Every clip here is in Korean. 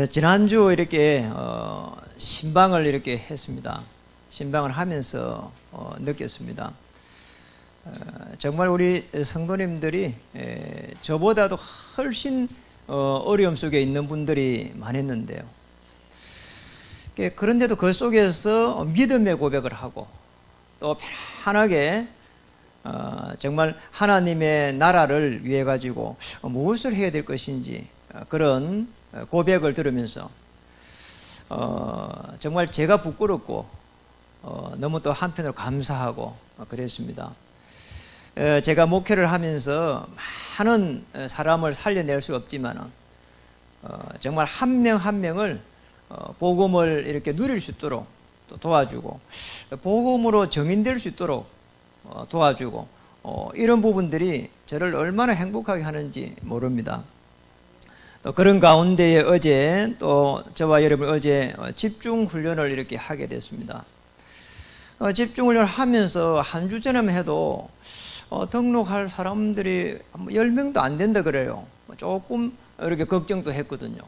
지난주 이렇게 신방을 이렇게 했습니다. 신방을 하면서 느꼈습니다. 정말 우리 성도님들이 저보다도 훨씬 어려움 속에 있는 분들이 많았는데요. 그런데도 그 속에서 믿음의 고백을 하고 또 편안하게 정말 하나님의 나라를 위해 가지고 무엇을 해야 될 것인지 그런 고백을 들으면서 정말 제가 부끄럽고 너무 또 한편으로 감사하고 그랬습니다. 제가 목회를 하면서 많은 사람을 살려낼 수 없지만 정말 한 명 한 명을 복음을 이렇게 누릴 수 있도록 또 도와주고 복음으로 정인될 수 있도록 도와주고 이런 부분들이 저를 얼마나 행복하게 하는지 모릅니다. 또 그런 가운데에 어제 또 저와 여러분 어제 집중 훈련을 이렇게 하게 됐습니다. 집중 훈련을 하면서 한 주 전에만 해도 등록할 사람들이 10명도 안 된다 그래요. 조금 이렇게 걱정도 했거든요.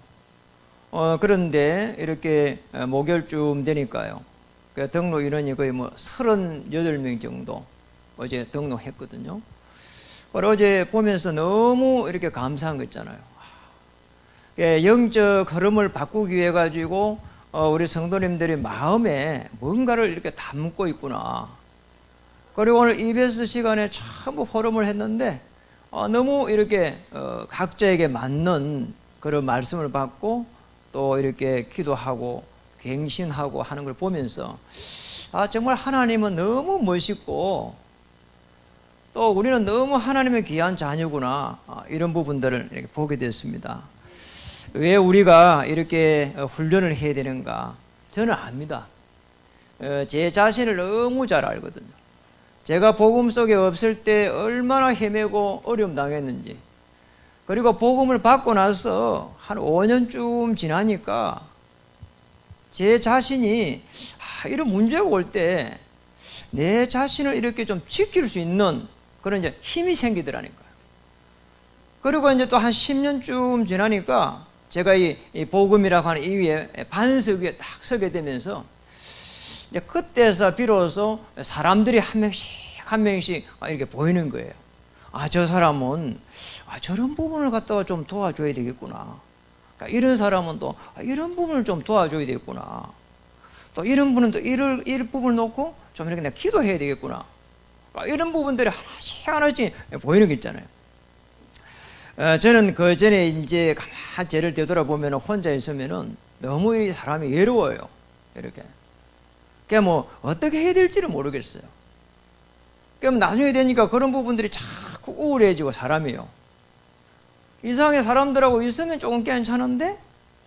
그런데 이렇게 목요일쯤 되니까요. 등록 인원이 거의 38명 정도 어제 등록했거든요. 어제 보면서 너무 이렇게 감사한 거 있잖아요. 영적 흐름을 바꾸기 위해 가지고 우리 성도님들이 마음에 뭔가를 이렇게 담고 있구나. 그리고 오늘 EBS 시간에 전부 포럼을 했는데 너무 이렇게 각자에게 맞는 그런 말씀을 받고 또 이렇게 기도하고 갱신하고 하는 걸 보면서 정말 하나님은 너무 멋있고 또 우리는 너무 하나님의 귀한 자녀구나 이런 부분들을 이렇게 보게 됐습니다. 왜 우리가 이렇게 훈련을 해야 되는가? 저는 압니다. 제 자신을 너무 잘 알거든요. 제가 복음 속에 없을 때 얼마나 헤매고 어려움 당했는지, 그리고 복음을 받고 나서 한 5년쯤 지나니까 제 자신이 이런 문제가 올 때 내 자신을 이렇게 좀 지킬 수 있는 그런 이제 힘이 생기더라니까요. 그리고 이제 또 한 10년쯤 지나니까 제가 이 복음이라고 하는 이 위에 반석 위에 딱 서게 되면서 이제 그때서 비로소 사람들이 한 명씩 이렇게 보이는 거예요. 저 사람은 저런 부분을 갖다가 좀 도와줘야 되겠구나. 그러니까 이런 사람은 또 이런 부분을 좀 도와줘야 되겠구나. 또 이런 분은 또 이런 부분을 놓고 좀 이렇게 내가 기도해야 되겠구나. 이런 부분들이 하나씩 보이는 게 있잖아요. 저는 그 전에 이제 가만히 죄를 되돌아보면 혼자 있으면은 너무 이 사람이 외로워요. 이렇게. 그러니까 어떻게 해야 될지를 모르겠어요. 그럼 나중에 되니까 그런 부분들이 자꾸 우울해지고 사람이요. 이상하게 사람들하고 있으면 조금 괜찮은데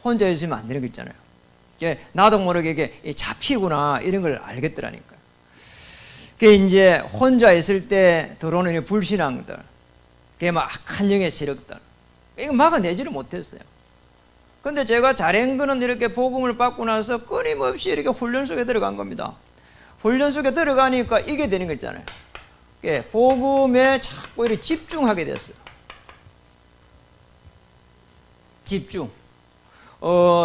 혼자 있으면 안 되는 거 있잖아요. 나도 모르게 이게 잡히구나 이런 걸 알겠더라니까요. 그게 이제 혼자 있을 때 들어오는 불신앙들, 그게 악한 영의 세력들, 이거 막아내지를 못했어요. 근데 제가 잘한 거는 이렇게 복음을 받고 나서 끊임없이 이렇게 훈련 속에 들어간 겁니다. 훈련 속에 들어가니까 이게 되는 거 있잖아요. 복음에 자꾸 이렇게 집중하게 됐어요. 집중.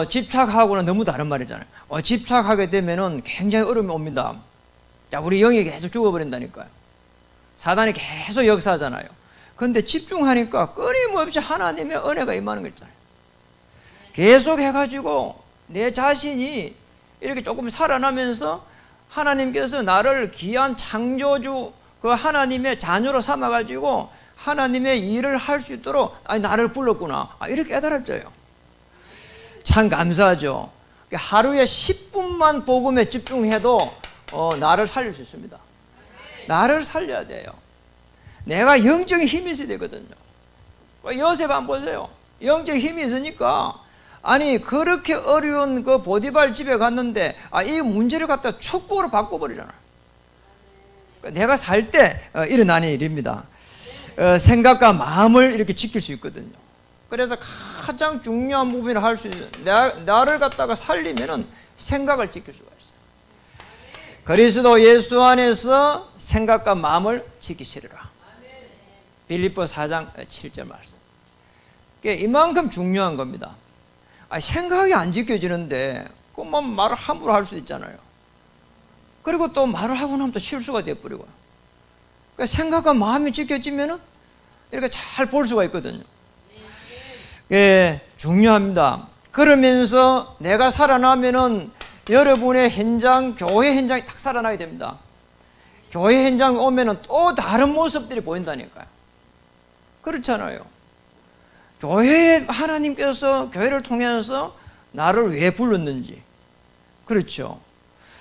집착하고는 너무 다른 말이잖아요. 집착하게 되면은 굉장히 어려움이 옵니다. 자, 우리 영이 계속 죽어버린다니까요. 사단이 계속 역사하잖아요. 그런데 집중하니까 끊임없이 하나님의 은혜가 임하는 거 있잖아요. 계속 해가지고 내 자신이 이렇게 조금 살아나면서 하나님께서 나를 귀한 창조주 그 하나님의 자녀로 삼아가지고 하나님의 일을 할 수 있도록 나를 불렀구나 이렇게 깨달았죠. 참 감사하죠. 하루에 10분만 복음에 집중해도 나를 살릴 수 있습니다. 나를 살려야 돼요. 내가 영적인 힘이 있어야 되거든요. 요셉 한번 보세요. 영적인 힘이 있으니까 그렇게 어려운 그 보디발 집에 갔는데 이 문제를 갖다 축복으로 바꿔버리잖아요. 내가 살 때 일어나는 일입니다. 생각과 마음을 이렇게 지킬 수 있거든요. 그래서 가장 중요한 부분을 할 수 있는 나를 갖다가 살리면은 생각을 지킬 수가 있어요. 그리스도 예수 안에서 생각과 마음을 지키시리라. 빌립보 4장 7절 말씀. 이만큼 중요한 겁니다. 생각이 안 지켜지는데 그만 말을 함부로 할 수 있잖아요. 그리고 또 말을 하고 나면 또 실수가 돼버리고. 그러니까 생각과 마음이 지켜지면은 이렇게 잘 볼 수가 있거든요. 예, 중요합니다. 그러면서 내가 살아나면은 여러분의 현장, 교회 현장이 딱 살아나게 됩니다. 교회 현장에 오면은 또 다른 모습들이 보인다니까요. 그렇잖아요. 교회에 하나님께서 교회를 통해서 나를 왜 불렀는지, 그렇죠.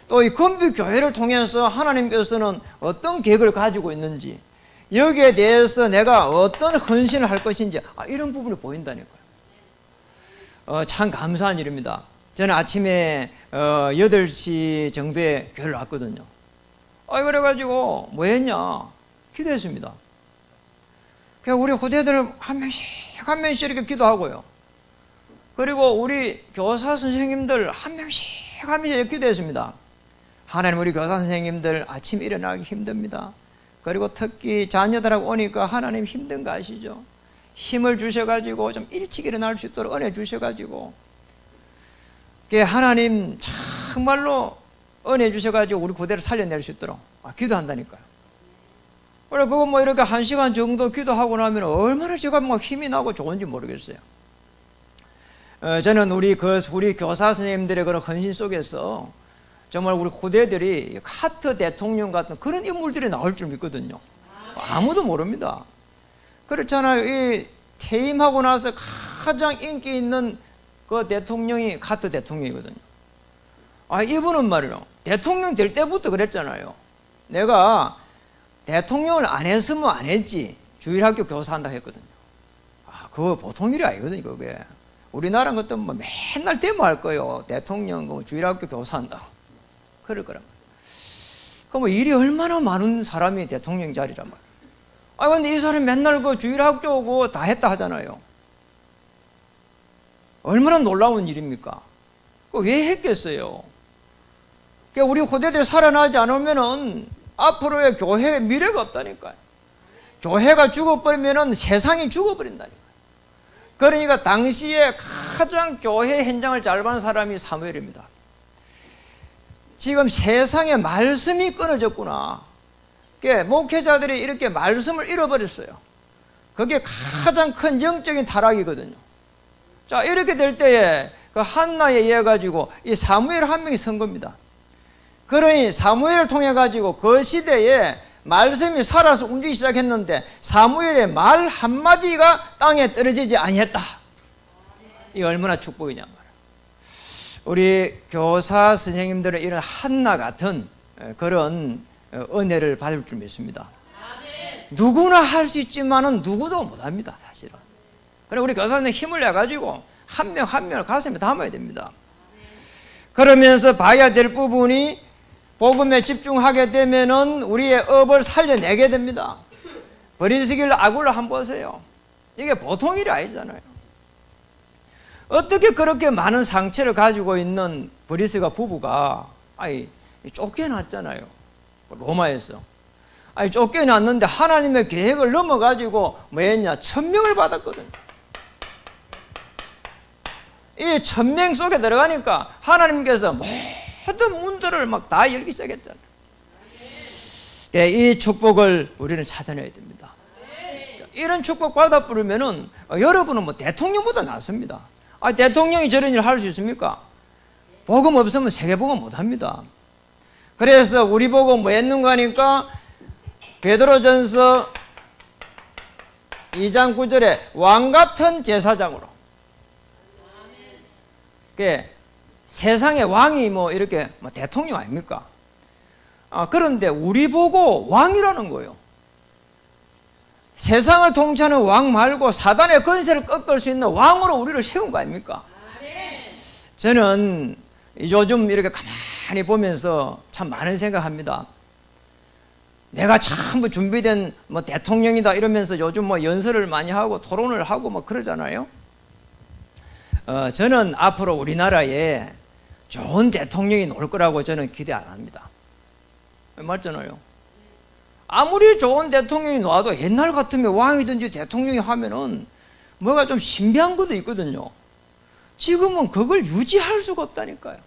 또 이 건비 교회를 통해서 하나님께서는 어떤 계획을 가지고 있는지, 여기에 대해서 내가 어떤 헌신을 할 것인지, 이런 부분이 보인다니까요. 참 감사한 일입니다. 저는 아침에 8시 정도에 교회를 왔거든요. 그래가지고 뭐 했냐? 기도했습니다. 그냥 우리 후대들 한 명씩 이렇게 기도하고요. 그리고 우리 교사 선생님들 한 명씩 이렇게 기도했습니다. 하나님, 우리 교사 선생님들 아침에 일어나기 힘듭니다. 그리고 특히 자녀들하고 오니까 하나님 힘든 거 아시죠? 힘을 주셔가지고 좀 일찍 일어날 수 있도록 은혜 주셔가지고, 하나님 정말로 은혜 주셔가지고 우리 구대를 살려낼 수 있도록 기도한다니까요. 그래, 그거 뭐 이렇게 1시간 정도 기도하고 나면 얼마나 제가 뭐 힘이 나고 좋은지 모르겠어요. 저는 우리 교사 선생님들의 그런 헌신 속에서 정말 우리 후대들이 카트 대통령 같은 그런 인물들이 나올 줄 믿거든요. 아무도 모릅니다. 그렇잖아요. 이 퇴임하고 나서 가장 인기 있는 그 대통령이 카트 대통령이거든요. 이분은 말이요, 대통령 될 때부터 그랬잖아요. 내가 대통령을 안 했으면 안 했지 주일학교 교사한다 했거든요. 그거 보통 일이 아니거든요. 그게 우리나라 것도 뭐 맨날 데모할 거예요. 대통령 주일학교 교사한다 그럴 거란 말이에요. 그럼 일이 얼마나 많은 사람이 대통령 자리란 말이에요. 근데 이 사람이 맨날 그 주일학교고 다 했다 하잖아요. 얼마나 놀라운 일입니까? 왜 했겠어요? 우리 후대들이 살아나지 않으면은 앞으로의 교회의 미래가 없다니까요. 교회가 죽어버리면은 세상이 죽어버린다니까요. 그러니까 당시에 가장 교회 현장을 잘 본 사람이 사무엘입니다. 지금 세상에 말씀이 끊어졌구나. 목회자들이 이렇게 말씀을 잃어버렸어요. 그게 가장 큰 영적인 타락이거든요. 자, 이렇게 될 때에 그 한나에 의해 가지고 이 사무엘 한 명이 선 겁니다. 그러니 사무엘을 통해 가지고 그 시대에 말씀이 살아서 움직이기 시작했는데 사무엘의 말 한마디가 땅에 떨어지지 아니했다. 이 얼마나 축복이냐 말이야. 우리 교사 선생님들은 이런 한나 같은 그런 은혜를 받을 줄 믿습니다. 누구나 할 수 있지만은 누구도 못합니다, 사실은. 그래, 우리 교사 선생님 힘을 내 가지고 한 명 한 명을 가슴에 담아야 됩니다. 그러면서 봐야 될 부분이, 복음에 집중하게 되면은 우리의 업을 살려내게 됩니다. 브리스길라 아굴라 한번 보세요. 이게 보통 일이 아니잖아요. 어떻게 그렇게 많은 상처를 가지고 있는 브리스가 부부가 쫓겨났잖아요. 로마에서. 쫓겨났는데 하나님의 계획을 넘어가지고 뭐 했냐? 1000명을 받았거든요. 이 1000명 속에 들어가니까 하나님께서 모든 문들을 막 다 열기 시작했잖아요. 이 축복을 우리는 찾아내야 됩니다. 이런 축복 받아 부르면은 여러분은 뭐 대통령보다 낫습니다. 대통령이 저런 일을 할 수 있습니까? 복음 없으면 세계복음 못합니다. 그래서 우리 보고 뭐 했는가 하니까 베드로전서 2장 9절에 왕같은 제사장으로, 세상의 왕이 뭐 이렇게 대통령 아닙니까? 그런데 우리 보고 왕이라는 거예요. 세상을 통치하는 왕 말고 사단의 권세를 꺾을 수 있는 왕으로 우리를 세운 거 아닙니까? 저는 요즘 이렇게 가만히 보면서 참 많은 생각합니다. 내가 참 준비된 뭐 대통령이다 이러면서 요즘 뭐 연설을 많이 하고 토론을 하고 뭐 그러잖아요. 저는 앞으로 우리나라에 좋은 대통령이 나올 거라고 저는 기대 안 합니다. 맞잖아요. 아무리 좋은 대통령이 나와도 옛날 같으면 왕이든지 대통령이 하면은 뭐가 좀 신비한 것도 있거든요. 지금은 그걸 유지할 수가 없다니까요.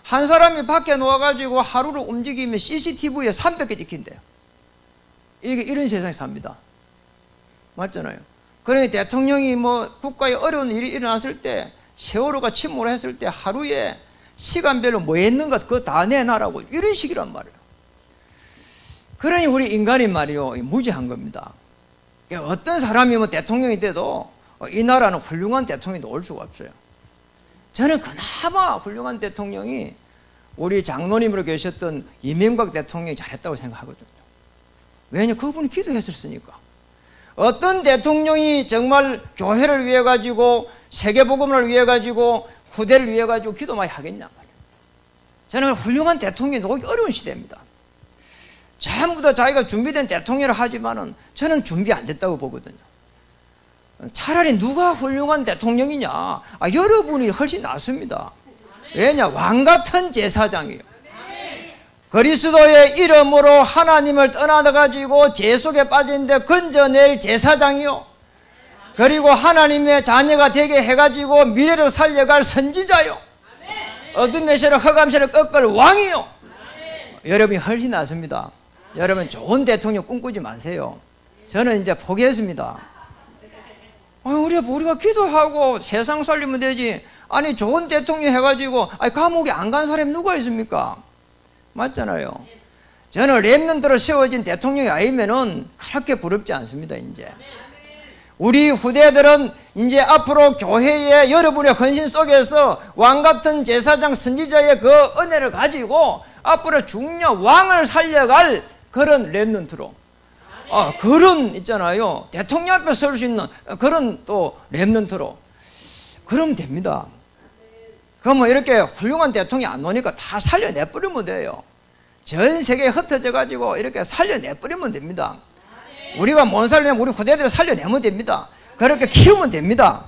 한 사람이 밖에 놓아가지고 하루를 움직이면 CCTV에 300개 찍힌대요. 이게 이런 세상에 삽니다. 맞잖아요. 그러니 대통령이 뭐 국가에 어려운 일이 일어났을 때, 세월호가 침몰했을 때 하루에 시간별로 뭐 했는가 그거 다 내놔라고, 이런 식이란 말이에요. 그러니 우리 인간이 말이요, 무지한 겁니다. 어떤 사람이 뭐 대통령이 돼도 이 나라는 훌륭한 대통령이 올 수가 없어요. 저는 그나마 훌륭한 대통령이 우리 장로님으로 계셨던 이명박 대통령이 잘했다고 생각하거든요. 왜냐, 그분이 기도했었으니까. 어떤 대통령이 정말 교회를 위해 가지고, 세계복음을 위해 가지고, 후대를 위해 가지고 기도 많이 하겠냐 말이에요. 저는 훌륭한 대통령이 오기 어려운 시대입니다. 전부 다 자기가 준비된 대통령을 하지만은 저는 준비 안 됐다고 보거든요. 차라리 누가 훌륭한 대통령이냐? 여러분이 훨씬 낫습니다. 왜냐? 왕 같은 제사장이에요. 그리스도의 이름으로 하나님을 떠나가지고 죄 속에 빠진데 건져낼 제사장이요. 그리고 하나님의 자녀가 되게 해가지고 미래를 살려갈 선지자요. 어둠의 세력 흑암세력 꺾을 왕이요. 여러분이 훨씬 낫습니다. 여러분 좋은 대통령 꿈꾸지 마세요. 저는 이제 포기했습니다. 우리가 기도하고 세상 살리면 되지. 아니 좋은 대통령 해가지고 감옥에 안 간 사람이 누가 있습니까? 맞잖아요. 저는 렘넌트로 세워진 대통령이 아니면은 그렇게 부럽지 않습니다. 이제 우리 후대들은 이제 앞으로 교회의 여러분의 헌신 속에서 왕같은 제사장 선지자의 그 은혜를 가지고 앞으로 중요한 왕을 살려갈 그런 렘넌트로, 그런 있잖아요, 대통령 앞에 설 수 있는 그런 또 렘넌트로 그러면 됩니다. 그러면 이렇게 훌륭한 대통령이 안 오니까 다 살려내버리면 돼요. 전 세계에 흩어져 가지고 이렇게 살려내버리면 됩니다. 우리가 못 살려면 우리 후대들을 살려내면 됩니다. 그렇게 키우면 됩니다.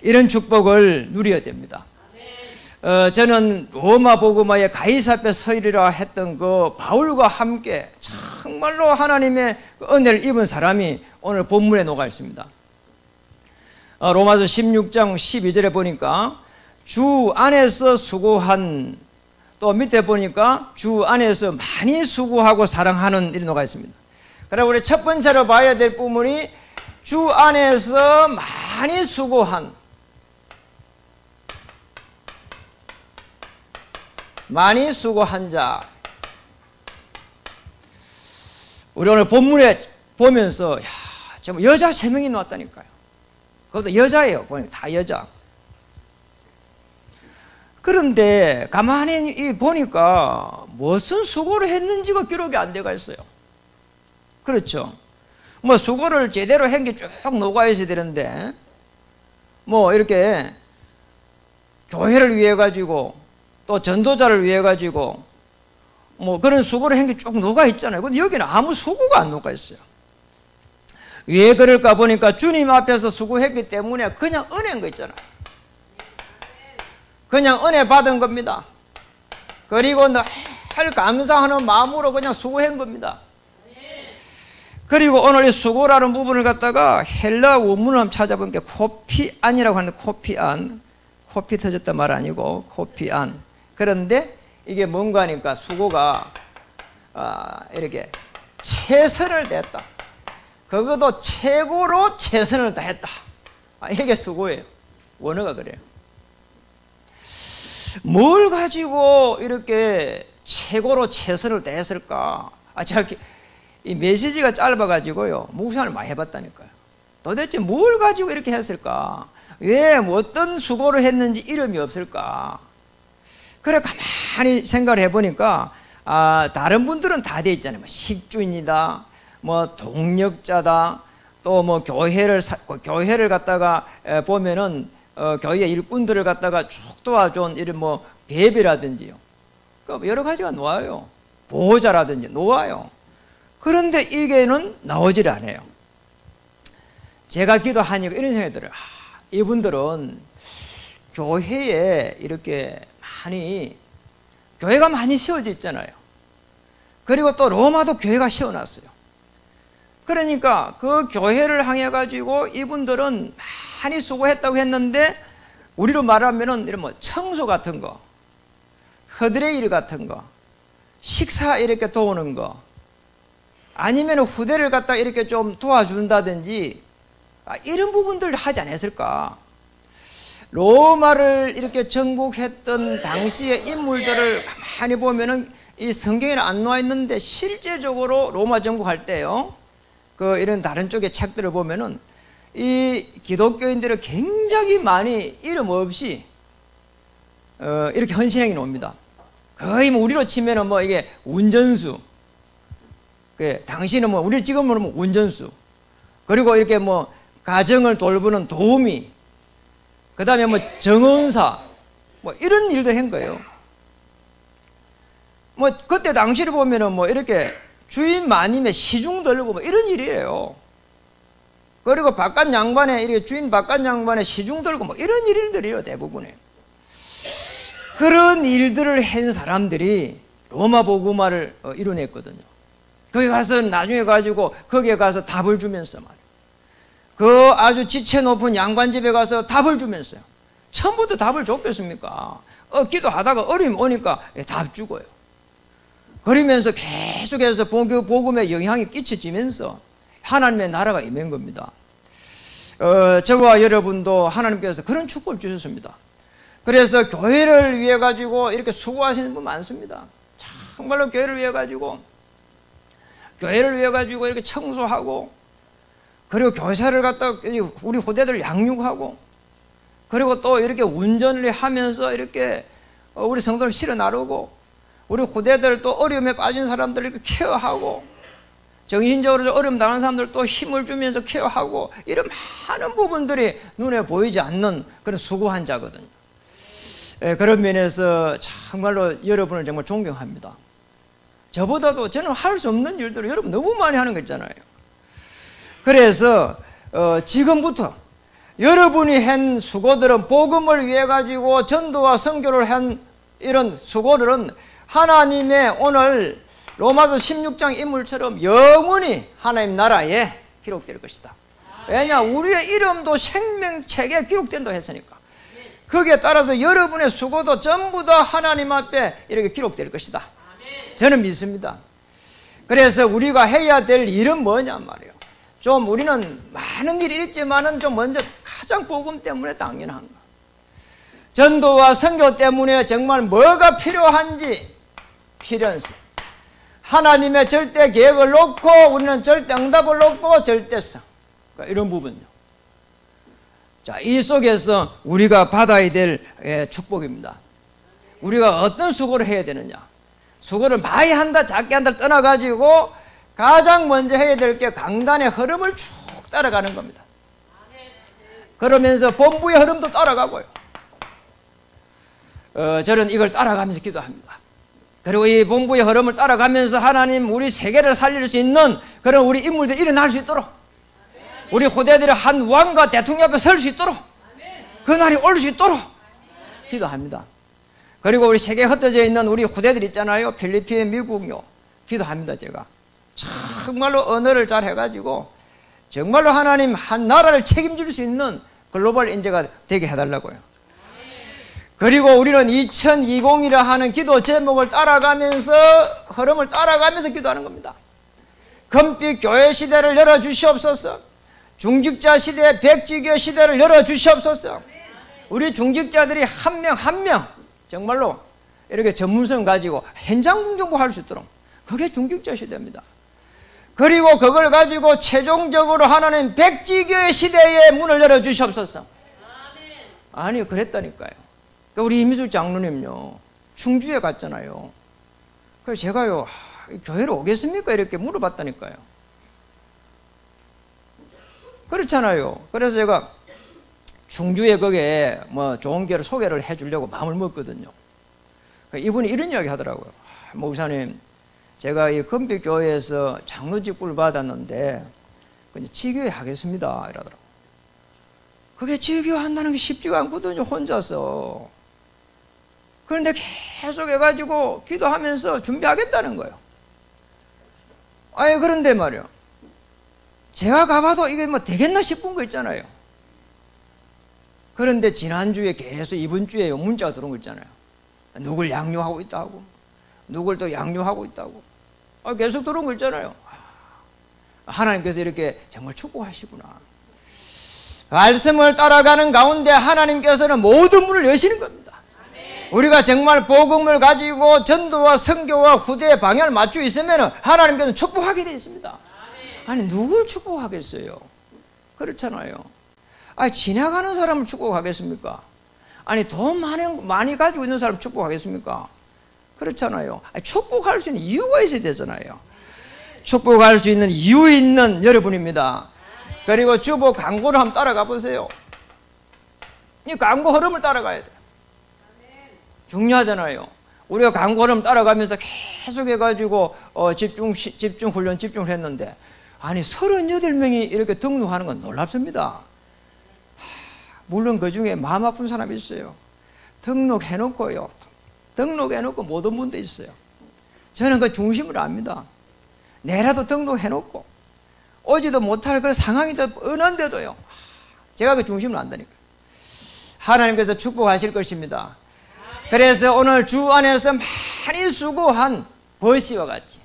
이런 축복을 누려야 됩니다. 저는 로마 복음화의 가이사 앞에 서리라 했던 그 바울과 함께 정말로 하나님의 은혜를 입은 사람이 오늘 본문에 녹아 있습니다. 로마서 16장 12절에 보니까 주 안에서 수고한, 또 밑에 보니까 주 안에서 많이 수고하고 사랑하는 일이 녹아 있습니다. 그래서 우리 첫 번째로 봐야 될 부분이 주 안에서 많이 수고한, 많이 수고한 자. 우리 오늘 본문에 보면서 정말 여자 3명이 나왔다니까요. 그것도 여자예요. 보니까 다 여자. 그런데 가만히 보니까 무슨 수고를 했는지가 기록이 안 돼가 있어요. 그렇죠. 뭐 수고를 제대로 한 게 쭉 녹아 있어야 되는데, 뭐 이렇게 교회를 위해 가지고 또 전도자를 위해 가지고 뭐 그런 수고를 한 게 쭉 녹아 있잖아요. 근데 여기는 아무 수고가 안 녹아 있어요. 왜 그럴까 보니까 주님 앞에서 수고했기 때문에 그냥 은혜인 거 있잖아요. 그냥 은혜 받은 겁니다. 그리고 늘 감사하는 마음으로 그냥 수고한 겁니다. 그리고 오늘 이 수고라는 부분을 갖다가 헬라 원문을 한번 찾아보니까 코피안이라고 하는데, 코피안, 코피 터졌단 말 아니고 코피안. 그런데 이게 뭔가 하니까 수고가 이렇게 최선을 다했다. 그것도 최고로 최선을 다했다. 이게 수고예요. 원어가 그래요. 뭘 가지고 이렇게 최고로 최선을 다했을까? 제가 이 메시지가 짧아가지고요, 묵상을 많이 해봤다니까요. 도대체 뭘 가지고 이렇게 했을까? 왜 어떤 수고를 했는지 이름이 없을까? 그래 가만히 생각을 해보니까 다른 분들은 다 돼 있잖아요. 뭐 식주인이다, 뭐 동력자다, 또 뭐 교회를 갖다가 보면은 교회 일꾼들을 갖다가 쭉 도와준 이런 뭐 배비라든지요, 그러니까 여러 가지가 놓아요. 보호자라든지 놓아요. 그런데 이게는 나오질 않아요. 제가 기도하니까 이런 생각이 들어요. 이분들은 교회에 이렇게 교회가 많이 세워져 있잖아요. 그리고 또 로마도 교회가 세워놨어요. 그러니까 그 교회를 향해 가지고 이분들은 많이 수고했다고 했는데 우리로 말하면은 이런 뭐 청소 같은 거, 허드레 일 같은 거, 식사 이렇게 도우는 거, 아니면 후대를 갖다 이렇게 좀 도와준다든지, 이런 부분들을 하지 않았을까? 로마를 이렇게 정복했던 당시의 인물들을 가만히 보면은 이 성경에는 안 나와 있는데 실제적으로 로마 정복할 때요, 그 이런 다른 쪽의 책들을 보면은 이 기독교인들을 굉장히 많이 이름 없이 이렇게 헌신행이 옵니다. 거의 뭐 우리로 치면은 뭐 이게 운전수, 당신은 뭐 우리 지금으로 뭐 운전수, 그리고 이렇게 뭐 가정을 돌보는 도우미, 그 다음에 뭐 정원사, 뭐 이런 일들 한 거예요. 뭐 그때 당시를 보면은 뭐 이렇게 주인 마님의 시중 들고 뭐 이런 일이에요. 그리고 바깥 양반에 이렇게 주인 바깥 양반에 시중 들고 뭐 이런 일들이에요, 대부분이. 그런 일들을 한 사람들이 로마 복음화를 이뤄냈거든요. 거기 가서 나중에 가지고 거기에 가서 답을 주면서 말이에요. 그 아주 지체 높은 양반 집에 가서 답을 주면서요. 처음부터 답을 줬겠습니까? 기도하다가 어려움이 오니까 답 주고요. 그러면서 계속해서 복음의 영향이 끼쳐지면서 하나님의 나라가 임한 겁니다. 저와 여러분도 하나님께서 그런 축복을 주셨습니다. 그래서 교회를 위해 가지고 이렇게 수고하시는 분 많습니다. 정말로 교회를 위해 가지고 이렇게 청소하고, 그리고 교사를 갖다 우리 후대들 양육하고, 그리고 또 이렇게 운전을 하면서 이렇게 우리 성도를 실어 나르고, 우리 후대들 또 어려움에 빠진 사람들 이렇게 케어하고, 정신적으로 어려움 당하는 사람들 또 힘을 주면서 케어하고, 이런 많은 부분들이 눈에 보이지 않는 그런 수고한 자거든요. 그런 면에서 정말로 여러분을 정말 존경합니다. 저보다도 저는 할 수 없는 일들을 여러분 너무 많이 하는 거 있잖아요. 그래서 지금부터 여러분이 한 수고들은, 복음을 위해 가지고 전도와 선교를 한 이런 수고들은 하나님의 오늘 로마서 16장 인물처럼 영원히 하나님 나라에 기록될 것이다. 왜냐? 우리의 이름도 생명책에 기록된다고 했으니까. 거기에 따라서 여러분의 수고도 전부 다 하나님 앞에 이렇게 기록될 것이다. 저는 믿습니다. 그래서 우리가 해야 될 일은 뭐냐 말이에요. 좀 우리는 많은 일이 있지만은 좀 먼저 가장 복음 때문에 당연한 거. 전도와 선교 때문에 정말 뭐가 필요한지 필연성. 하나님의 절대 계획을 놓고 우리는 절대 응답을 놓고 절대성. 그러니까 이런 부분요. 자, 이 속에서 우리가 받아야 될 축복입니다. 우리가 어떤 수고를 해야 되느냐? 수고를 많이 한다, 작게 한다 떠나가지고 가장 먼저 해야 될 게 강단의 흐름을 쭉 따라가는 겁니다. 그러면서 본부의 흐름도 따라가고요. 저는 이걸 따라가면서 기도합니다. 그리고 이 본부의 흐름을 따라가면서 하나님 우리 세계를 살릴 수 있는 그런 우리 인물들이 일어날 수 있도록, 우리 후대들이 한 왕과 대통령 앞에 설 수 있도록, 그날이 올 수 있도록 기도합니다. 그리고 우리 세계에 흩어져 있는 우리 후대들 있잖아요. 필리핀, 미국요. 기도합니다. 제가 정말로 언어를 잘 해가지고 정말로 하나님 한 나라를 책임질 수 있는 글로벌 인재가 되게 해달라고요. 그리고 우리는 2020이라 하는 기도 제목을 따라가면서, 흐름을 따라가면서 기도하는 겁니다. 금빛 교회 시대를 열어주시옵소서. 중직자 시대, 백지교 시대를 열어주시옵소서. 우리 중직자들이 한 명 한 명 정말로 이렇게 전문성 가지고 현장 공정부할 수 있도록, 그게 중직자 시대입니다. 그리고 그걸 가지고 최종적으로 하나님 백지교의 시대에 문을 열어주시옵소서. 아니, 그랬다니까요. 우리 이미숙 장로님요, 충주에 갔잖아요. 그래서 제가요, 교회로 오겠습니까? 이렇게 물어봤다니까요. 그렇잖아요. 그래서 제가 충주에 거기에 뭐 좋은 교회를 소개를 해주려고 마음을 먹거든요. 이분이 이런 이야기 하더라고요. 목사님, 제가 이 금빛교회에서 장로 직분을 받았는데 지교회 하겠습니다. 이러더라고요. 그게 지교회 한다는 게 쉽지가 않거든요, 혼자서. 그런데 계속 해가지고 기도하면서 준비하겠다는 거예요. 아니, 그런데 말이요, 제가 가봐도 이게 뭐 되겠나 싶은 거 있잖아요. 그런데 지난주에 계속 이번 주에 문자가 들어온 거 있잖아요. 누굴 양육하고 있다고, 누굴 또 양육하고 있다고. 계속 들어온 거 있잖아요. 하나님께서 이렇게 정말 축복하시구나. 말씀을 따라가는 가운데 하나님께서는 모든 문을 여시는 겁니다. 우리가 정말 복음을 가지고 전도와 선교와 후대의 방향을 맞추고 있으면 하나님께서는 축복하게 되어 있습니다. 아니, 누굴 축복하겠어요? 그렇잖아요. 지나가는 사람을 축복하겠습니까? 아니, 돈 많이 가지고 있는 사람 축복하겠습니까? 그렇잖아요. 축복할 수 있는 이유가 있어야 되잖아요. 축복할 수 있는 이유 있는 여러분입니다. 그리고 주보 광고를 한번 따라가 보세요. 이 광고 흐름을 따라가야 돼요. 중요하잖아요. 우리가 광고 흐름 따라가면서 계속 해가지고 집중 훈련 집중을 했는데, 아니 38명이 이렇게 등록하는 건 놀랍습니다. 물론 그 중에 마음 아픈 사람이 있어요. 등록해놓고 못 온 분도 있어요. 저는 그 중심을 압니다. 내라도 등록해놓고 오지도 못할 그런 상황이 더 뻔한데도요, 제가 그 중심을 안다니까요. 하나님께서 축복하실 것입니다. 그래서 오늘 주 안에서 많이 수고한 버시와 같이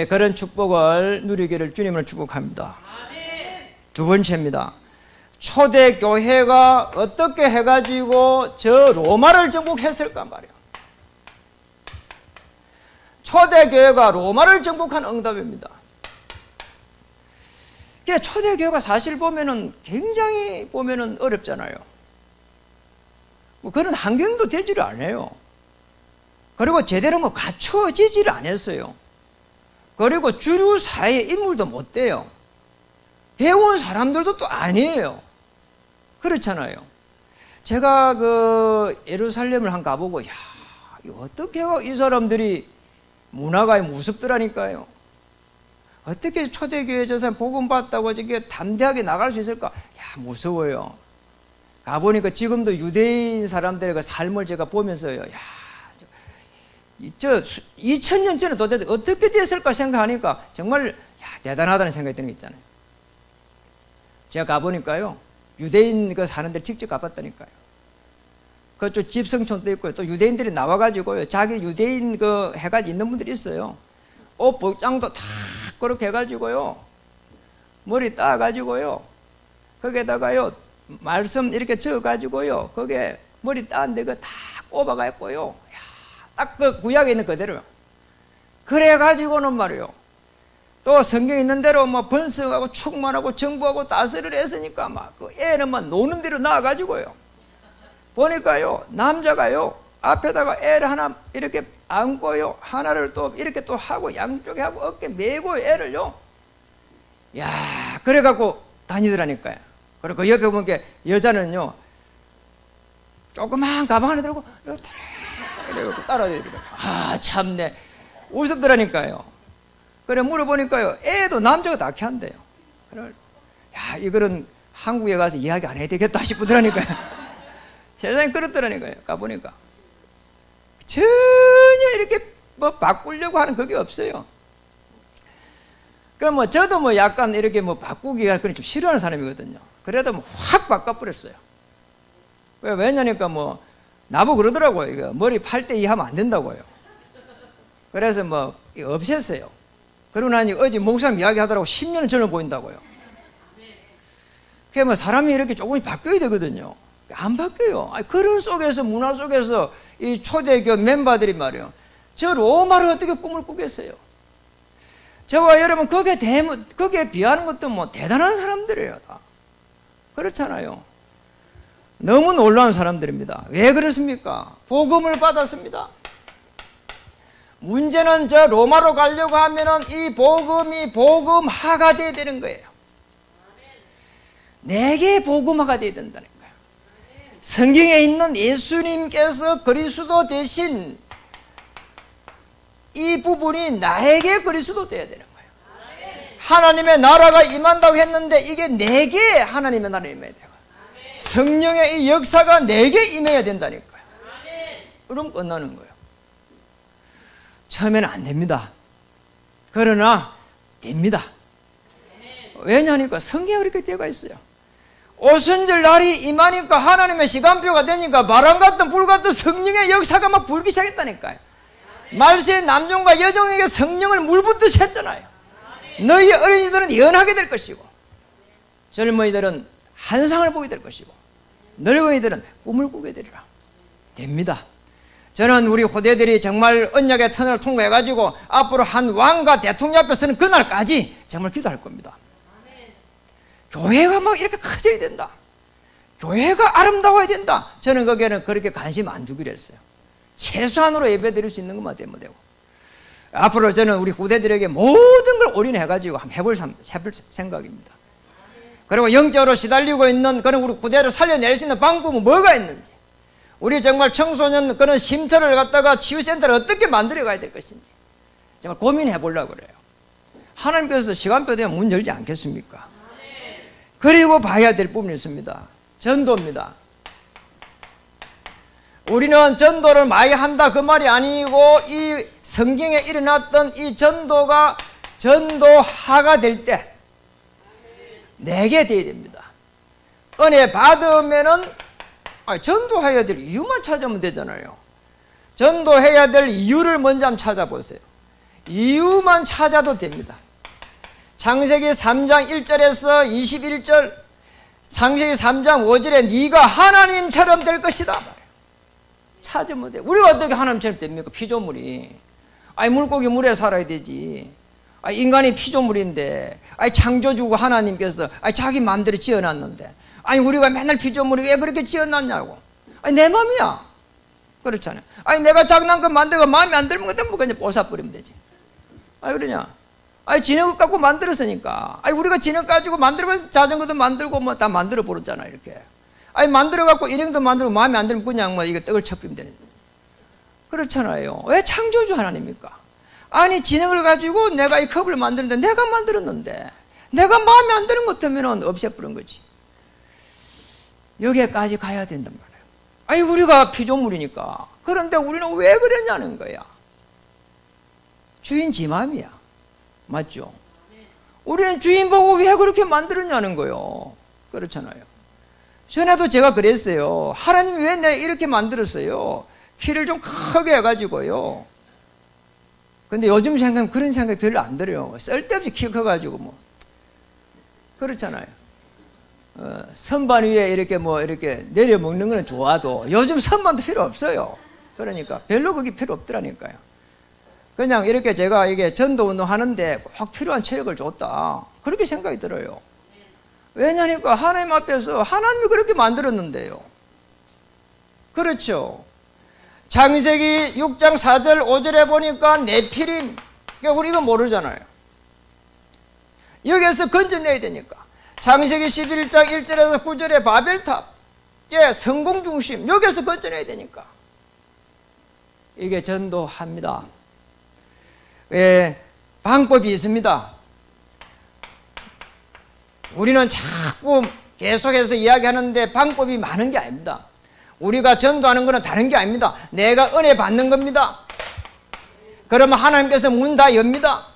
그런 축복을 누리기를 주님을 축복합니다. 두 번째입니다. 초대교회가 어떻게 해가지고 저 로마를 정복했을까 말이에요. 초대교회가 로마를 정복한 응답입니다. 초대교회가 사실 보면은 굉장히 보면은 어렵잖아요. 그런 환경도 되지를 않아요. 그리고 제대로 갖춰지지를 않았어요. 그리고 주류 사회 인물도 못 돼요. 배운 사람들도 또 아니에요. 그렇잖아요. 제가 예루살렘을 한 가보고, 어떻게 이 사람들이 문화가 무섭더라니까요. 어떻게 초대교회 저 사람 복음 받다고 저게 담대하게 나갈 수 있을까? 무서워요. 가보니까 지금도 유대인 사람들의 그 삶을 제가 보면서요, 2000년 전에 도대체 어떻게 됐을까 생각하니까 정말 대단하다는 생각이 드는 게 있잖아요. 제가 가보니까요, 유대인 사는 데를 직접 가봤다니까요. 그쪽 집성촌도 있고요. 또 유대인들이 나와가지고요, 자기 유대인 해가 있는 분들이 있어요. 옷 복장도 다 그렇게 해가지고요, 머리 따가지고요, 거기에다가요 말씀 이렇게 적어가지고요, 거기에 머리 따는데 다 꼽아가지고요, 딱 그 구약에 있는 그대로요. 그래가지고는 말이요, 또 성경에 있는 대로 번성하고 충만하고 정부하고 다스리려 했으니까 그 애는 노는 대로 나와가지고요, 보니까요 남자가요 앞에다가 애를 하나 이렇게 안고요, 하나를 또 이렇게 또 하고 양쪽에 하고 어깨 메고 애를요, 그래갖고 다니더라니까요. 그리고 그 옆에 보면 여자는요 조그만 가방 하나 들고 이렇게 따라다니더라고요. 참네, 웃었더라니까요. 그래 물어보니까요, 애도 남자가 다 한대요. 그래, 이거는 한국에 가서 이야기 안 해야 되겠다 싶더라니까요. 세상에 그렇더라니까요. 가보니까 전혀 이렇게 바꾸려고 하는 그게 없어요. 저도 약간 이렇게 바꾸기가 그런 좀 싫어하는 사람이거든요. 그래도 확 바꿔버렸어요. 왜냐니까 나보고 그러더라고요. 이거 머리 8대 2 하면 안 된다고요. 그래서 없앴어요. 그러고 나니 어제 목사님 이야기 하더라고 10년은 젊어 보인다고요. 그게 사람이 이렇게 조금씩 바뀌어야 되거든요. 안 바뀌어요. 그런 속에서, 문화 속에서 이 초대교 멤버들이 말이에요, 저 로마를 어떻게 꿈을 꾸겠어요? 저와 여러분 거기에 비하는 것도 대단한 사람들이에요, 다. 그렇잖아요. 너무 놀라운 사람들입니다. 왜 그렇습니까? 복음을 받았습니다. 문제는 저 로마로 가려고 하면은 이 복음이 복음화가 돼야 되는 거예요. 내게 복음화가 돼야 된다는 거예요. 성경에 있는 예수님께서 그리스도 대신 이 부분이 나에게 그리스도 돼야 되는 거예요. 하나님의 나라가 임한다고 했는데 이게 내게 하나님의 나라가 임해야 돼요. 성령의 이 역사가 내게 임해야 된다니까요. 그럼 끝나는 거예요. 처음에는 안 됩니다. 그러나 됩니다. 왜냐하니까 성경에 그렇게 되어 있어요. 오순절 날이 임하니까 하나님의 시간표가 되니까 바람 같은 불 같은 성령의 역사가 막 불기 시작했다니까요. 말세의 남종과 여종에게 성령을 물붓듯이 했잖아요. 너희 어린이들은 예언하게 될 것이고 젊은이들은 환상을 보게 될 것이고 늙은이들은 꿈을 꾸게 되리라. 됩니다. 저는 우리 후대들이 정말 언약의 터널을 통과해가지고 앞으로 한 왕과 대통령 앞에 서는 그날까지 정말 기도할 겁니다. 교회가 막 이렇게 커져야 된다. 교회가 아름다워야 된다. 저는 거기에는 그렇게 관심 안 두기로 했어요. 최소한으로 예배 드릴 수 있는 것만 되면 되고, 앞으로 저는 우리 후대들에게 모든 걸 올인해가지고 한번 해볼 생각입니다. 그리고 영적으로 시달리고 있는 그런 우리 후대를 살려낼 수 있는 방법은 뭐가 있는지, 우리 정말 청소년 그런 쉼터를 갖다가 치유센터를 어떻게 만들어 가야 될 것인지 정말 고민해 보려고 그래요. 하나님께서 시간표 되면 문 열지 않겠습니까? 그리고 봐야 될 부분이 있습니다. 전도입니다. 우리는 전도를 많이 한다 그 말이 아니고, 이 성경에 일어났던 이 전도가 전도하가 될 때 내게 돼야 됩니다. 은혜 받으면은 전도해야 될 이유만 찾으면 되잖아요. 전도해야 될 이유를 먼저 한번 찾아보세요. 이유만 찾아도 됩니다. 창세기 3장 1절에서 21절, 창세기 3장 5절에 네가 하나님처럼 될 것이다 찾으면 돼. 우리가 어떻게 하나님처럼 됩니까? 피조물이. 물고기 물에 살아야 되지. 인간이 피조물인데, 창조주고 하나님께서 자기 마음대로 지어놨는데, 우리가 맨날 피조물이 왜 그렇게 지어놨냐고. 내 맘이야. 그렇잖아요. 내가 장난감 만들고 마음에 안 들면 그때 뭐 그냥 뽀사버리면 되지. 그러냐? 진흙 갖고 만들었으니까. 우리가 진흙 가지고 만들면 자전거도 만들고 뭐 다 만들어 버렸잖아, 이렇게. 만들어 갖고 일행도 만들고 마음에 안 들면 그냥 뭐 이거 떡을 쳐버리면 되는. 그렇잖아요. 왜 창조주 하나님입니까? 진흙을 가지고 내가 이 컵을 만드는데, 내가 만들었는데 내가 마음에 안 드는 것 때문에 없애버린 거지. 여기까지 가야 된단 말이에요. 우리가 피조물이니까. 그런데 우리는 왜 그러냐는 거야. 주인 지 마음이야. 맞죠? 우리는 주인 보고 왜 그렇게 만들었냐는 거요. 그렇잖아요. 전에도 제가 그랬어요. 하나님 왜 내가 이렇게 만들었어요? 키를 좀 크게 해가지고요. 근데 요즘 생각하면 그런 생각이 별로 안 들어요. 쓸데없이 키 커가지고 뭐. 그렇잖아요. 선반 위에 이렇게 이렇게 내려 먹는 건 좋아도 요즘 선반도 필요 없어요. 그러니까 별로 그게 필요 없더라니까요. 그냥 이렇게 제가 이게 전도 운동 하는데 꼭 필요한 체력을 줬다. 그렇게 생각이 들어요. 왜냐니까 하나님 앞에서 하나님이 그렇게 만들었는데요. 그렇죠. 창세기 6장 4절 5절에 보니까 네피림, 우리 이거 모르잖아요. 여기에서 건져내야 되니까. 창세기 11장 1절에서 9절에 바벨탑, 성공 중심, 여기에서 건져내야 되니까. 이게 전도합니다. 방법이 있습니다. 우리는 자꾸 계속해서 이야기하는데 방법이 많은 게 아닙니다. 우리가 전도하는 것은 다른 게 아닙니다. 내가 은혜 받는 겁니다. 그러면 하나님께서 문 다 엽니다.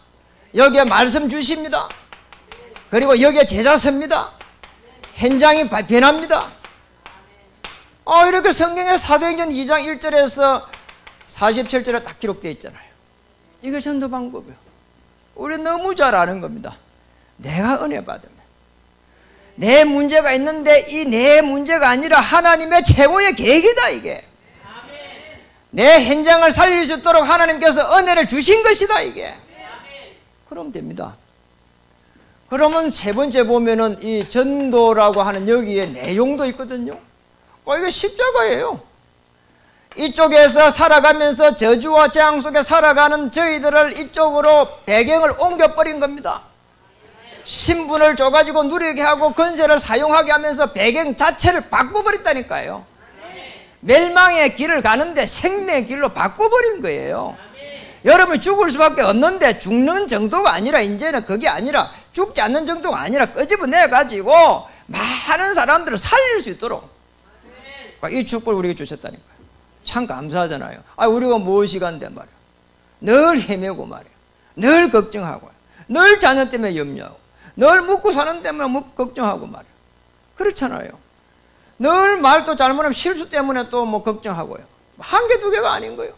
여기에 말씀 주십니다. 그리고 여기에 제자 섭니다. 현장이 변합니다. 이렇게 성경에 사도행전 2장 1절에서 47절에 딱 기록되어 있잖아요. 이게 전도 방법이에요. 우리 너무 잘 아는 겁니다. 내가 은혜 받으면 내 문제가 있는데 이 내 문제가 아니라 하나님의 최고의 계획이다, 이게. 내 현장을 살릴 수 있도록 하나님께서 은혜를 주신 것이다, 이게. 그럼 됩니다. 그러면 세 번째 보면은 이 전도라고 하는 여기에 내용도 있거든요. 이거 십자가예요. 이쪽에서 살아가면서 저주와 재앙 속에 살아가는 저희들을 이쪽으로 배경을 옮겨버린 겁니다. 신분을 줘가지고 누리게 하고 권세를 사용하게 하면서 배경 자체를 바꿔버렸다니까요. 멸망의 길을 가는데 생명의 길로 바꿔버린 거예요. 여러분 죽을 수밖에 없는데 죽는 정도가 아니라 이제는 그게 아니라 죽지 않는 정도가 아니라 끄집어내가지고 많은 사람들을 살릴 수 있도록 이 축복을 우리에게 주셨다니까요. 참 감사하잖아요. 우리가 무엇이간데 말이야. 늘 헤매고 말이야. 늘 걱정하고 늘 자녀 때문에 염려하고 늘 먹고 사는 때문에 걱정하고 말이야. 그렇잖아요. 늘 말도 잘못하면 실수 때문에 또 뭐 걱정하고요. 한 개, 두 개가 아닌 거예요.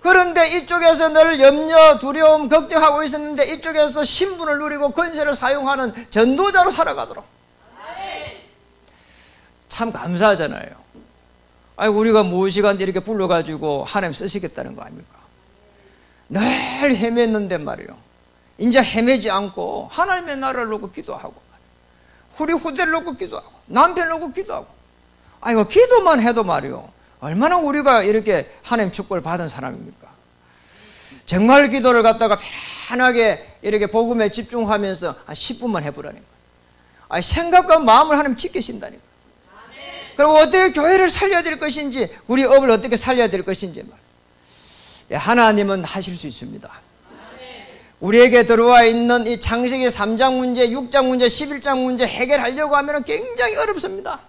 그런데 이쪽에서 늘 염려, 두려움, 걱정하고 있었는데 이쪽에서 신분을 누리고 권세를 사용하는 전도자로 살아가도록. 참 감사하잖아요. 아니, 우리가 무엇이간 이렇게 불러가지고 하나님 쓰시겠다는 거 아닙니까? 늘 헤맸는데 말이요. 이제 헤매지 않고 하나님의 나라를 놓고 기도하고, 우리 후대를 놓고 기도하고, 남편을 놓고 기도하고. 아이고, 기도만 해도 말이요. 얼마나 우리가 이렇게 하나님 축복을 받은 사람입니까? 정말 기도를 갖다가 편안하게 이렇게 복음에 집중하면서 한 10분만 해보라니까. 아니, 생각과 마음을 하나님 지키신다니까. 그리고 어떻게 교회를 살려야 될 것인지, 우리 업을 어떻게 살려야 될 것인지 말. 하나님은 하실 수 있습니다. 우리에게 들어와 있는 이 창세기 3장 문제, 6장 문제, 11장 문제 해결하려고 하면 굉장히 어렵습니다.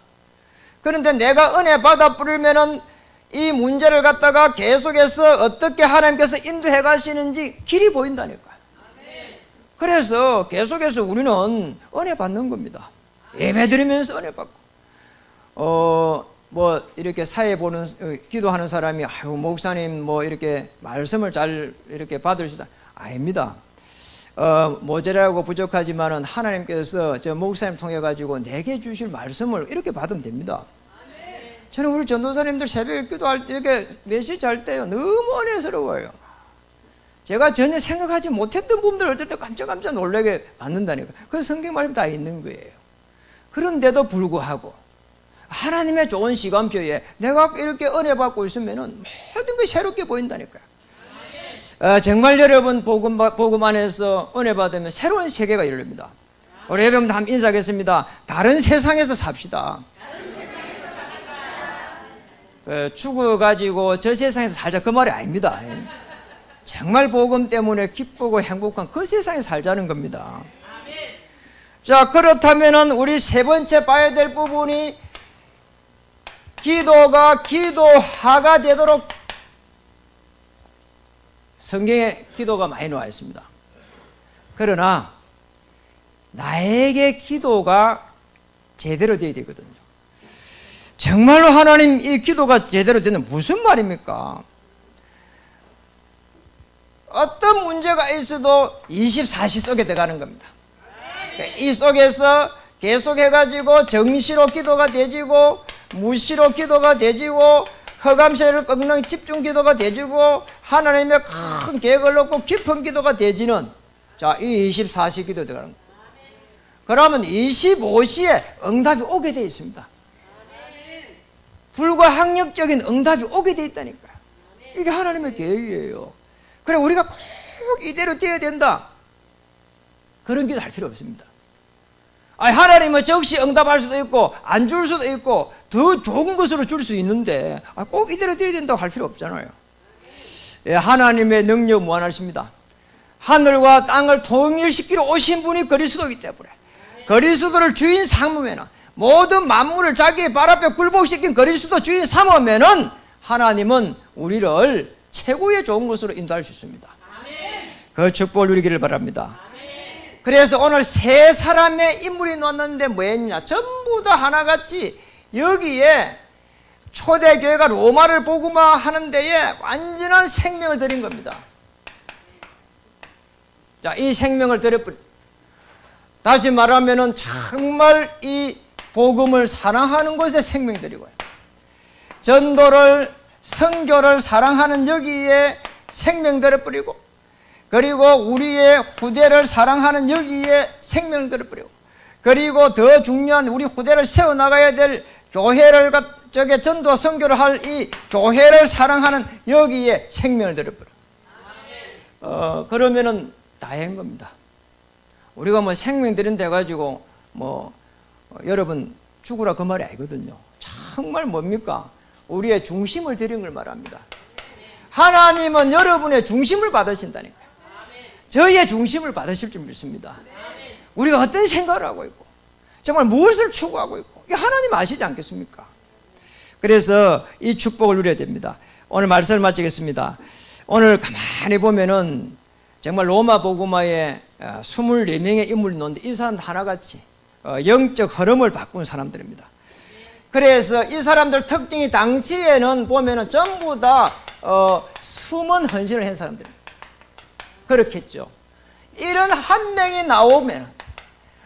그런데 내가 은혜 받아 뿌리면은 이 문제를 갖다가 계속해서 어떻게 하나님께서 인도해 가시는지 길이 보인다니까요. 그래서 계속해서 우리는 은혜 받는 겁니다. 예배 드리면서 은혜 받고, 뭐 이렇게 사회 보는 기도하는 사람이 아유 목사님 뭐 이렇게 말씀을 잘 이렇게 받으시다. 아닙니다. 모자라고 부족하지만은 하나님께서 저 목사님 통해 가지고 내게 주실 말씀을 이렇게 받으면 됩니다. 저는 우리 전도사님들 새벽에 기도할 때 이렇게 메시지 할 때요 너무 은혜스러워요. 제가 전혀 생각하지 못했던 부분들 어쩔 때 깜짝 놀라게 받는다니까. 그래서 성경 말씀 다 있는 거예요. 그런데도 불구하고 하나님의 좋은 시간표에 내가 이렇게 은혜 받고 있으면은 모든 것이 새롭게 보인다니까요. 정말 여러분 복음 안에서 은혜 받으면 새로운 세계가 열립니다. 우리 여러분들 한번 인사하겠습니다. 다른 세상에서 삽시다. 죽어가지고 저 세상에서 살자 그 말이 아닙니다. 정말 복음 때문에 기쁘고 행복한 그 세상에 살자는 겁니다. 자, 그렇다면은 우리 세 번째 봐야 될 부분이 기도가 기도하가 되도록. 성경에 기도가 많이 나와 있습니다. 그러나 나에게 기도가 제대로 되어야 되거든요. 정말로 하나님 이 기도가 제대로 되는 무슨 말입니까? 어떤 문제가 있어도 24시 속에 들어가는 겁니다. 이 속에서 계속해가지고 정시로 기도가 되지고 무시로 기도가 되지고 허감세를 꺾는 집중 기도가 되지고 하나님의 큰 계획을 놓고 깊은 기도가 되지는 자, 이 24시 기도 들어가는 거예요. 그러면 25시에 응답이 오게 되어 있습니다. 불가항력적인 응답이 오게 되어 있다니까요. 이게 하나님의 계획이에요. 그래 우리가 꼭 이대로 되어야 된다. 그런 기도 할 필요 없습니다. 아니, 하나님은 즉시 응답할 수도 있고 안 줄 수도 있고 더 좋은 것으로 줄 수 있는데 꼭 이대로 되어야 된다고 할 필요 없잖아요. 예, 하나님의 능력 무한하십니다. 하늘과 땅을 통일시키러 오신 분이 그리스도이기 때문에 그리스도를 주인 삼으면은 모든 만물을 자기의 발 앞에 굴복시킨 그리스도 주인 삼으면은 하나님은 우리를 최고의 좋은 것으로 인도할 수 있습니다. 그 축복을 누리기를 바랍니다. 그래서 오늘 세 사람의 인물이 나왔는데 뭐였냐? 전부 다 하나같이 여기에 초대교회가 로마를 복음화하는 데에 완전한 생명을 드린 겁니다. 자, 이 생명을 드려버려. 다시 말하면은 정말 이 복음을 사랑하는 곳에 생명 드리고요. 전도를, 선교를 사랑하는 여기에 생명 드려버리고, 그리고 우리의 후대를 사랑하는 여기에 생명을 드려버리고, 그리고 더 중요한 우리 후대를 세워나가야 될 교회를 전도와 선교를 할 이 교회를 사랑하는 여기에 생명을 드려버려. 그러면은 다행인 겁니다. 우리가 뭐 생명 드린다 해가지고 여러분 죽으라 그 말이 아니거든요. 정말 뭡니까? 우리의 중심을 드린 걸 말합니다. 하나님은 여러분의 중심을 받으신다니까요. 저희의 중심을 받으실 줄 믿습니다. 우리가 어떤 생각을 하고 있고 정말 무엇을 추구하고 있고 이게 하나님 아시지 않겠습니까? 그래서 이 축복을 누려야 됩니다. 오늘 말씀을 마치겠습니다. 오늘 가만히 보면은 정말 로마 복음화에 24명의 인물이 나오는데 이 사람 하나같이 영적 흐름을 바꾼 사람들입니다. 그래서 이 사람들 특징이 당시에는 보면은 전부 다 숨은 헌신을 한 사람들입니다. 그렇겠죠. 이런 한 명이 나오면,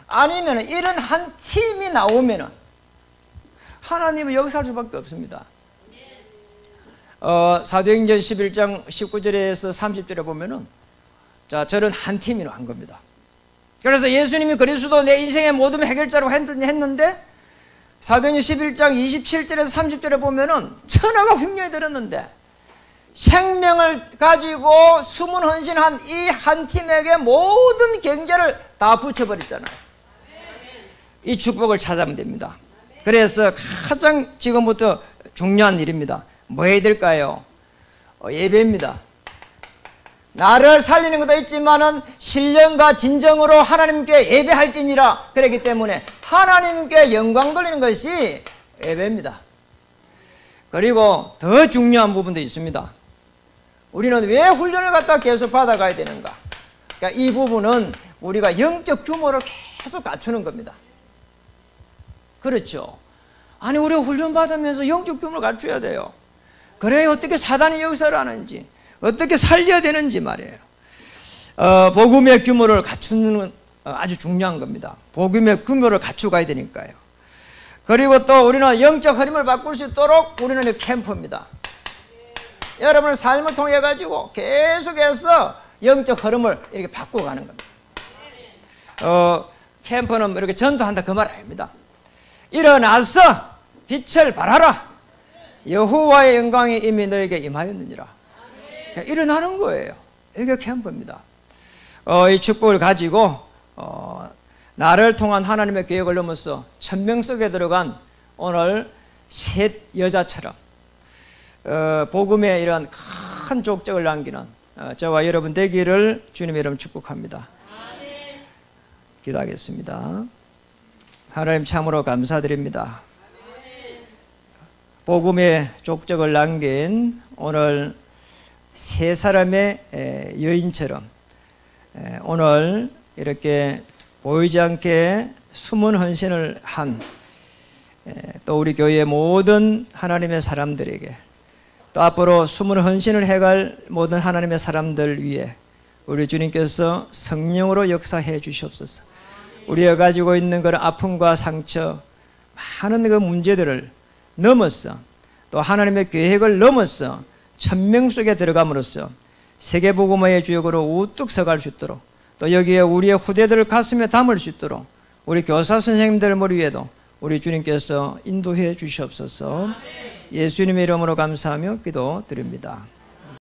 아니면 이런 한 팀이 나오면 하나님은 역사할 수밖에 없습니다. 사도행전 11장 19절에서 30절에 보면은 자, 저는 한 팀으로 한 겁니다. 그래서 예수님이 그리스도 내 인생의 모든 해결자라고 했는데 사도행전 11장 27절에서 30절에 보면은 천하가 흉년이 들었는데 생명을 가지고 숨은 헌신한 이 한 팀에게 모든 경제를 다 붙여버렸잖아요. 이 축복을 찾아면 됩니다. 그래서 가장 지금부터 중요한 일입니다. 뭐 해야 될까요? 예배입니다. 나를 살리는 것도 있지만은 신령과 진정으로 하나님께 예배할지니라. 그렇기 때문에 하나님께 영광 돌리는 것이 예배입니다. 그리고 더 중요한 부분도 있습니다. 우리는 왜 훈련을 갖다 계속 받아가야 되는가? 그러니까 이 부분은 우리가 영적 규모를 계속 갖추는 겁니다. 그렇죠. 아니, 우리가 훈련 받으면서 영적 규모를 갖춰야 돼요. 그래야 어떻게 사단이 역사를 하는지, 어떻게 살려야 되는지 말이에요. 복음의 규모를 갖추는 건 아주 중요한 겁니다. 복음의 규모를 갖추고 가야 되니까요. 그리고 또 우리는 영적 흐름을 바꿀 수 있도록 우리는 캠프입니다. 여러분의 삶을 통해 가지고 계속해서 영적 흐름을 이렇게 바꾸고 가는 겁니다. 캠프는 이렇게 전도한다 그 말 아닙니다. 일어나서 빛을 발하라. 여호와의 영광이 이미 너에게 임하였느니라. 그러니까 일어나는 거예요. 이게 캠프입니다. 이 축복을 가지고 나를 통한 하나님의 계획을 넘어서 1000명 속에 들어간 오늘 셋 여자처럼 복음의 이런 큰 족적을 남기는 저와 여러분 되기를 주님의 이름 축복합니다. 기도하겠습니다. 하나님 참으로 감사드립니다. 복음의 족적을 남긴 오늘 세 사람의 여인처럼 오늘 이렇게 보이지 않게 숨은 헌신을 한 또 우리 교회의 모든 하나님의 사람들에게 또 앞으로 숨은 헌신을 해갈 모든 하나님의 사람들 위해 우리 주님께서 성령으로 역사해 주시옵소서. 우리가 가지고 있는 그런 아픔과 상처, 많은 그 문제들을 넘어서 또 하나님의 계획을 넘어서 1000명 속에 들어감으로써 세계복음화의 주역으로 우뚝 서갈 수 있도록 또 여기에 우리의 후대들을 가슴에 담을 수 있도록 우리 교사 선생님들 머리 위에도 우리 주님께서 인도해 주시옵소서. 예수님의 이름으로 감사하며 기도드립니다.